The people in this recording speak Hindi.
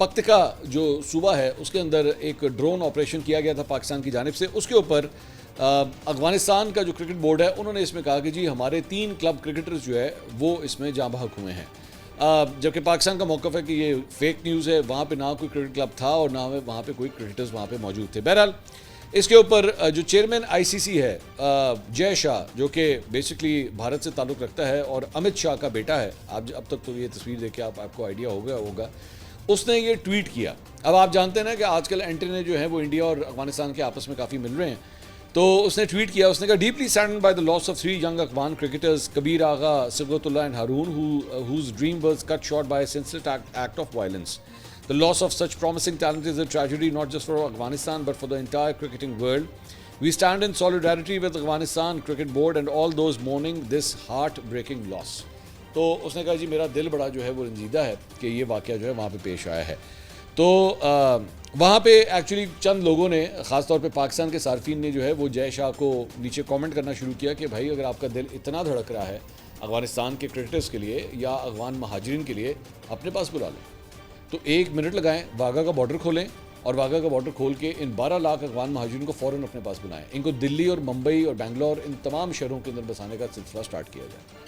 पक्तिका जो सूबा है उसके अंदर एक ड्रोन ऑपरेशन किया गया था पाकिस्तान की जानिब से। उसके ऊपर अफ़गानिस्तान का जो क्रिकेट बोर्ड है उन्होंने इसमें कहा कि जी हमारे 3 क्लब क्रिकेटर्स जो है वो इसमें जाँ बहक हुए हैं, जबकि पाकिस्तान का मौक़िफ़ है कि ये फेक न्यूज़ है। वहाँ पे ना कोई क्रिकेट क्लब था और ना वहाँ पे कोई क्रिकेटर्स वहाँ पे मौजूद थे। बहरहाल इसके ऊपर जो चेयरमैन आईसीसी है जय शाह, जो कि बेसिकली भारत से ताल्लुक़ रखता है और अमित शाह का बेटा है, आप अब तक तो ये तस्वीर देख के आपको आइडिया होगा, उसने ये ट्वीट किया। अब आप जानते हैं ना कि आजकल एंटेने जो हैं वो इंडिया और अफगानिस्तान के आपस में काफ़ी मिल रहे हैं। तो उसने ट्वीट किया, उसने कहा deeply saddened by the loss of 3 young Afghan cricketers Kabir Agha, Sibghatullah and Haroon whose dream was cut short by a senseless act of violence. The loss of such promising talent is a tragedy not just for Afghanistan but for the entire cricketing world. We stand in solidarity with Afghanistan Cricket Board and all those mourning this heart-breaking loss. तो उसने कहा जी मेरा दिल बड़ा जो है वो रंजीदा है कि ये वाक़या जो है वहाँ पे पेश आया है। तो वहाँ पे एक्चुअली चंद लोगों ने, ख़ास तौर पे पाकिस्तान के सार्फिन ने जो है वो जय शाह को नीचे कमेंट करना शुरू किया कि भाई अगर आपका दिल इतना धड़क रहा है अफ़गानिस्तान के क्रिकेटर्स के लिए या अफ़गान महाजरीन के लिए, अपने पास बुला लें। तो 1 मिनट लगाएं, वाघा का बॉर्डर खोलें और वाघा का बॉर्डर खोल के इन 12 लाख अफ़गान महाजरीन को फ़ौरन अपने पास बुलाएं। इनको दिल्ली और मुंबई और बेंगलोर इन तमाम शहरों के अंदर बसाने का सिलसिला स्टार्ट किया जाए।